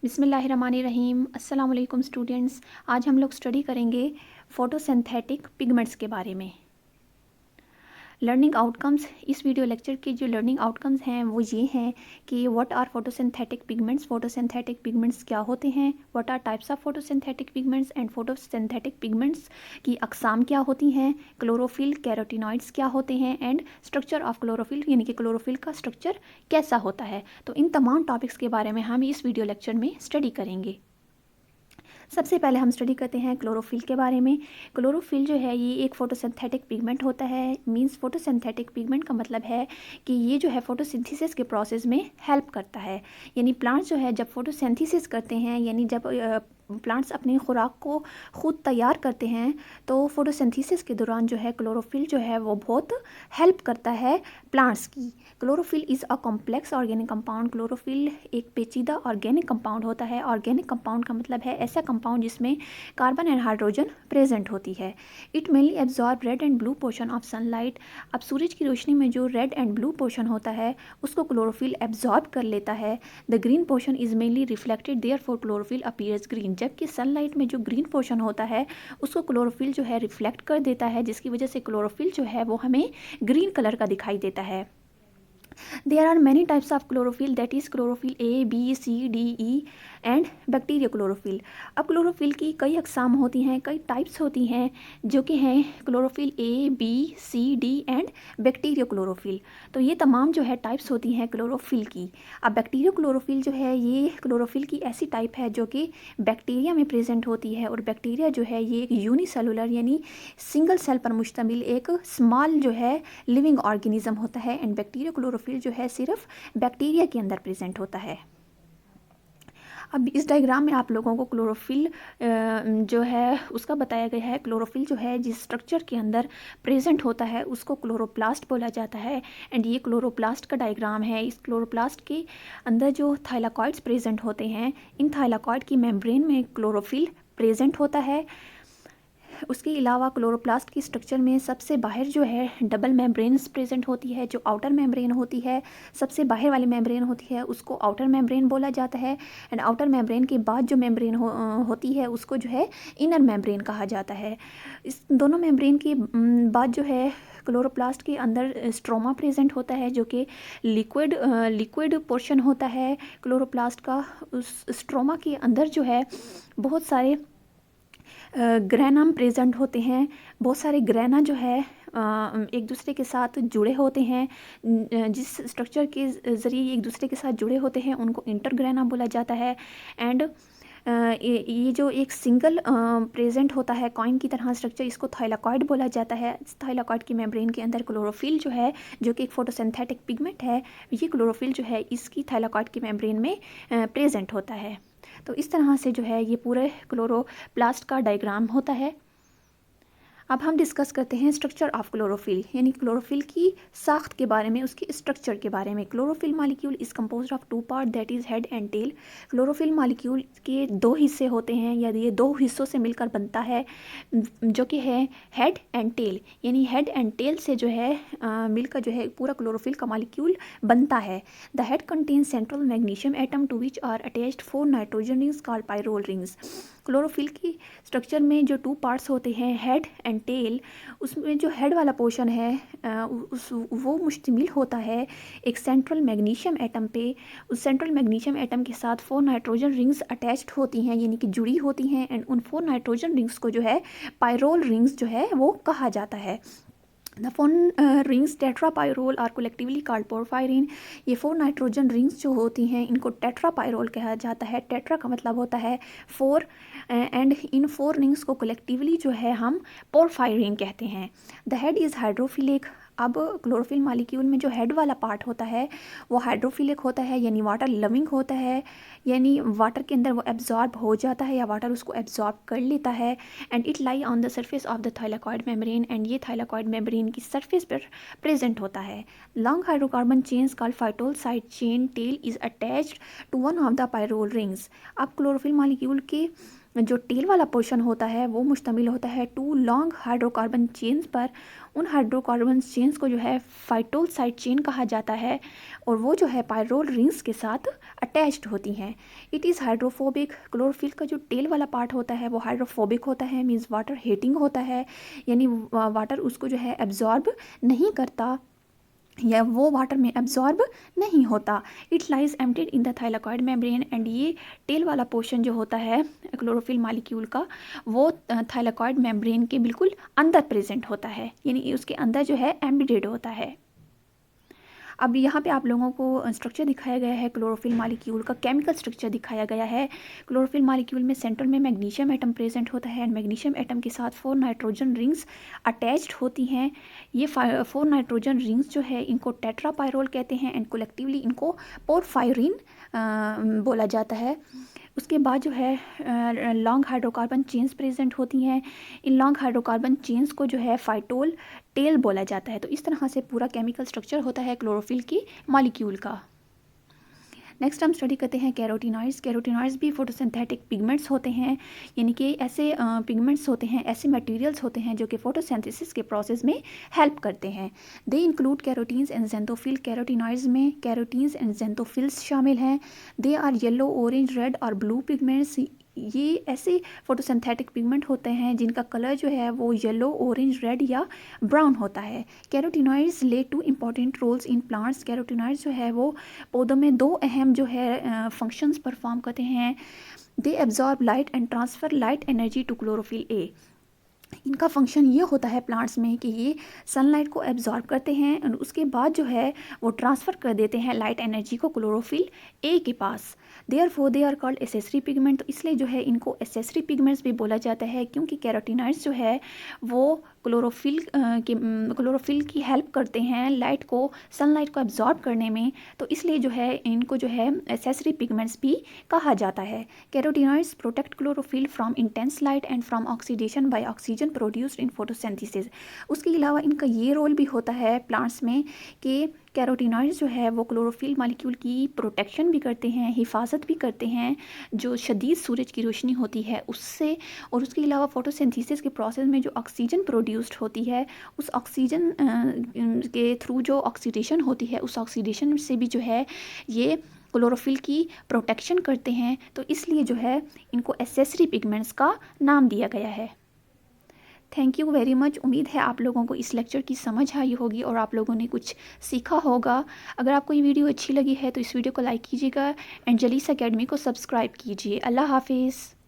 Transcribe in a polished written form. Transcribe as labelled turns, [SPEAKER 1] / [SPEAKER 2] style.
[SPEAKER 1] बिस्मिल्लाहिर्रहमानिर्रहीम। अस्सलाम वालेकुम स्टूडेंट्स। आज हम लोग स्टडी करेंगे फोटोसिंथेटिक पिगमेंट्स के बारे में। लर्निंग आउटकम्स, इस वीडियो लेक्चर के जो लर्निंग आउटकम्स हैं वो ये हैं कि what are photosynthetic pigments, photosynthetic pigments क्या होते हैं, what are types of photosynthetic pigments and photosynthetic pigments की अकसाम क्या होती हैं, क्लोरोफिल, कैरोटीनॉइड्स क्या होते हैं एंड स्ट्रक्चर ऑफ क्लोरोफिल यानी कि क्लोरोफिल का स्ट्रक्चर कैसा होता है। तो इन तमाम टॉपिक्स के बारे में हम इस वीडियो लेक्चर में स्टडी करेंगे। सबसे पहले हम स्टडी करते हैं क्लोरोफिल के बारे में। क्लोरोफिल जो है ये एक फोटोसिंथेटिक पिगमेंट होता है। मींस फोटोसिंथेटिक पिगमेंट का मतलब है कि ये जो है फोटोसिंथेसिस के प्रोसेस में हेल्प करता है। यानी प्लांट्स जो है जब फोटोसिंथेसिस करते हैं, यानी जब प्लांट्स अपनी खुराक को खुद तैयार करते हैं, तो फोटोसिंथेसिस के दौरान जो है क्लोरोफिल जो है वो बहुत हेल्प करता है प्लांट्स की। Chlorophyll is a complex organic compound. Chlorophyll एक पेचीदा ऑर्गेनिक कंपाउंड होता है। ऑर्गेनिक कंपाउंड का मतलब है ऐसा कंपाउंड जिसमें कार्बन एंड हाइड्रोजन प्रेजेंट होती है। It mainly absorb red and blue portion of sunlight. अब सूरज की रोशनी में जो रेड एंड ब्लू पोर्शन होता है उसको क्लोरोफिल एब्जॉर्ब कर लेता है। The green portion is mainly reflected, therefore chlorophyll appears green. जबकि सनलाइट में जो ग्रीन पोर्शन होता है उसको क्लोरोफिल जो है रिफ्लेक्ट कर देता है, जिसकी वजह से क्लोरोफिल जो है वो हमें ग्रीन कलर का दिखाई देता है। There are many types of chlorophyll, that is chlorophyll A, B, C, D, E and bacteria chlorophyll. अब क्लोरोफिल की कई अकसाम होती हैं, कई टाइप्स होती हैं, जो कि हैं chlorophyll A, B, C, D and bacteria chlorophyll. तो ये तमाम जो है टाइप्स होती हैं क्लोरोफिल की। अब बैक्टीरिया क्लोरोफिल जो है ये क्लोरोफिल की ऐसी टाइप है जो कि बैक्टीरिया में प्रेजेंट होती है। और बैक्टीरिया जो है ये एक यूनिसेलुलर यानी सिंगल सेल पर मुश्तमिल एक स्मॉल जो है लिविंग ऑर्गेनिज्म होता है। एंड बैक्टीरिया क्लोरोफिल जो है सिर्फ बैक्टीरिया के अंदर प्रेजेंट होता है। अब इस डायग्राम में आप लोगों को क्लोरोफिल जो है उसका बताया गया है। क्लोरोफिल जो है जिस स्ट्रक्चर के अंदर प्रेजेंट होता है उसको क्लोरोप्लास्ट बोला जाता है। एंड ये क्लोरोप्लास्ट का डायग्राम है। इस क्लोरोप्लास्ट के अंदर जो थाइलाकॉइड्स प्रेजेंट होते हैं, इन थाइलाकॉइड की मेम्ब्रेन में क्लोरोफिल प्रेजेंट होता है। उसके अलावा क्लोरोप्लास्ट की स्ट्रक्चर में सबसे बाहर जो है डबल मेम्ब्रेन्स प्रेजेंट होती है। जो आउटर मेम्ब्रेन होती है, सबसे बाहर वाली मेम्ब्रेन होती है, उसको आउटर मेम्ब्रेन बोला जाता है। एंड आउटर मेम्ब्रेन के बाद जो मेम्ब्रेन होती है उसको जो है इनर मेम्ब्रेन कहा जाता है। इस दोनों मेम्ब्रेन के बाद जो है क्लोरोप्लास्ट के अंदर स्ट्रोमा प्रेजेंट होता है, जो कि लिक्विड पोर्शन होता है क्लोरोप्लास्ट का। उस स्ट्रोमा के अंदर जो है बहुत सारे ग्रैनम प्रेजेंट होते हैं। बहुत सारे ग्रैना जो है एक दूसरे के साथ जुड़े होते हैं। जिस स्ट्रक्चर के ज़रिए एक दूसरे के साथ जुड़े होते हैं उनको इंटरग्रैना बोला जाता है। एंड ये जो एक सिंगल प्रेजेंट होता है कॉइन की तरह स्ट्रक्चर, इसको थाइलाकॉइड बोला जाता है। थाइलाकॉइड की मेम्ब्रेन के अंदर क्लोरोफिल जो है, जो कि एक फोटोसिंथेटिक पिगमेंट है, ये क्लोरोफिल जो है इसकी थाइलाकॉइड की मेम्ब्रेन में प्रेजेंट होता है। तो इस तरह से जो है ये पूरे क्लोरोप्लास्ट का डायग्राम होता है। अब हम डिस्कस करते हैं स्ट्रक्चर ऑफ क्लोरोफिल, यानी क्लोरोफिल की साख्त के बारे में, उसकी स्ट्रक्चर के बारे में। Chlorophyll molecule is composed of two part, that is head and tail. Chlorophyll molecule के दो हिस्से होते हैं, या ये दो हिस्सों से मिलकर बनता है, जो कि है हेड एंड टेल। यानी हेड एंड टेल से जो है मिलकर जो है पूरा क्लोरोफिल का मॉलिक्यूल बनता है। The head contains central magnesium atom to which are attached 4 nitrogen rings called pyrrole rings. Chlorophyll की स्ट्रक्चर में जो टू पार्ट्स होते हैं हेड एंड टेल, उसमें जो हेड वाला पोर्शन है वो मुश्तमिल होता है एक सेंट्रल मैग्नीशियम एटम पे। उस सेंट्रल मैग्नीशियम एटम के साथ 4 नाइट्रोजन रिंग्स अटैच्ड होती हैं, यानी कि जुड़ी होती हैं। एंड उन 4 नाइट्रोजन रिंग्स को जो है पायरोल रिंग्स जो है वो कहा जाता है। The 4 rings tetrapyrrole are collectively called porphyrin. ये 4 नाइट्रोजन रिंग्स जो होती हैं इनको टेट्रापायरोल कहा जाता है। टेट्रा का मतलब होता है 4, एंड इन 4 रिंग्स को कलेक्टिवली जो है हम पोरफायरिन कहते हैं। The head is hydrophilic. अब क्लोरोफिल मॉलिक्यूल में जो हेड वाला पार्ट होता है वो हाइड्रोफिलिक होता है, यानी वाटर लविंग होता है, यानी वाटर के अंदर वो एब्जॉर्ब हो जाता है या वाटर उसको एब्जॉर्ब कर लेता है। And it lie on the surface of the thylakoid membrane, and ये थाइलाकॉइड मेम्ब्रेन की सरफेस पर प्रेजेंट होता है। Long hydrocarbon chains called phytol side chain tail is attached to one of the pyrrole rings. अब chlorophyll molecule के जो tell वाला portion होता है वो मुश्तमिल होता है 2 लॉन्ग हाइड्रोकार्बन चेन्स पर। उन हाइड्रोकार्बन चेन्स को जो है फाइटोल साइड चेन कहा जाता है और वो जो है पायरोल रिंग्स के साथ अटैच्ड होती हैं। It is hydrophobic. क्लोरोफिल का जो टेल वाला पार्ट होता है वो हाइड्रोफोबिक होता है, मीन्स वाटर हेटिंग होता है, यानी वाटर उसको जो है एब्जॉर्ब नहीं करता या वो वाटर में एब्जॉर्ब नहीं होता। It lies emptied in the thylakoid membrane and ये टेल वाला पोर्शन जो होता है क्लोरोफिल मॉलिक्यूल का वो थाइलाकॉइड मेम्ब्रेन के बिल्कुल अंदर प्रेजेंट होता है, यानी उसके अंदर जो है एम्बेडेड होता है। अब यहाँ पे आप लोगों को स्ट्रक्चर दिखाया गया है, क्लोरोफिल मॉलिक्यूल का केमिकल स्ट्रक्चर दिखाया गया है। क्लोरोफिल मॉलिक्यूल में सेंटर में मैग्नीशियम एटम प्रेजेंट होता है एंड मैग्नीशियम एटम के साथ 4 नाइट्रोजन रिंग्स अटैच्ड होती हैं। ये 4 नाइट्रोजन रिंग्स जो है इनको टेट्रापायरोल कहते हैं एंड कोलेक्टिवली इनको पोरफायरिन बोला जाता है। उसके बाद जो है लॉन्ग हाइड्रोकार्बन चेन्स प्रेजेंट होती हैं। इन लॉन्ग हाइड्रोकार्बन चेन्स को जो है फाइटोल टेल बोला जाता है। तो इस तरह से पूरा केमिकल स्ट्रक्चर होता है क्लोरोफिल की मॉलिक्यूल का। नेक्स्ट हम स्टडी करते हैं कैरोटीनॉइड्स। कैरोटीनॉइड्स भी फोटोसिंथेटिक पिगमेंट्स होते हैं, यानी कि ऐसे पिगमेंट्स होते हैं, ऐसे मटेरियल्स होते हैं जो कि फोटोसिंथेसिस के प्रोसेस में हेल्प करते हैं। They include carotenes and xanthophyll. Carotenoids में कैरोटीन्स एंड ज़ेंथोफिल्स शामिल हैं। They are yellow, orange, red और ब्लू पिगमेंट्स। ये ऐसे फोटोसिंथेटिक पिगमेंट होते हैं जिनका कलर जो है वो येलो, ऑरेंज, रेड या ब्राउन होता है। Carotenoids lay 2 important roles in plants. Carotenoids जो है वो पौधों में 2 अहम जो है फंक्शंस परफॉर्म करते हैं। They absorb light and transfer light energy to chlorophyll a. इनका फंक्शन ये होता है प्लांट्स में कि ये सनलाइट को एब्जॉर्ब करते हैं और उसके बाद जो है वो ट्रांसफ़र कर देते हैं लाइट एनर्जी को क्लोरोफिल ए के पास। Therefore they are called accessory pigment. तो इसलिए जो है इनको एसेसरी पिगमेंट्स भी बोला जाता है, क्योंकि कैरोटीनॉइड्स जो है वो क्लोरोफिल की हेल्प करते हैं लाइट को, सनलाइट को एब्जॉर्ब करने में। तो इसलिए जो है इनको जो है एसेसरी पिगमेंट्स भी कहा जाता है। Carotenoids protect chlorophyll from intense light and from oxidation by oxygen produced in photosynthesis. उसके अलावा इनका ये रोल भी होता है प्लांट्स में कि कैरोटीनॉइड्स जो है वो क्लोरोफिल मॉलिक्यूल की प्रोटेक्शन भी करते हैं, हिफाजत भी करते हैं जो शदीद सूरज की रोशनी होती है उससे। और उसके अलावा फोटोसिंथेसिस के प्रोसेस में जो ऑक्सीजन प्रोड्यूस्ड होती है उस ऑक्सीजन के थ्रू जो ऑक्सीडेशन होती है उस ऑक्सीडेशन से भी जो है ये क्लोरोफिल की प्रोटेक्शन करते हैं। तो इसलिए जो है इनको एसेसरी पिगमेंट्स का नाम दिया गया है। Thank you very much. उम्मीद है आप लोगों को इस लेक्चर की समझ आई होगी और आप लोगों ने कुछ सीखा होगा। अगर आपको ये वीडियो अच्छी लगी है तो इस वीडियो को लाइक कीजिएगा एंड जलीस एकेडमी को सब्सक्राइब कीजिए। अल्लाह हाफिज़।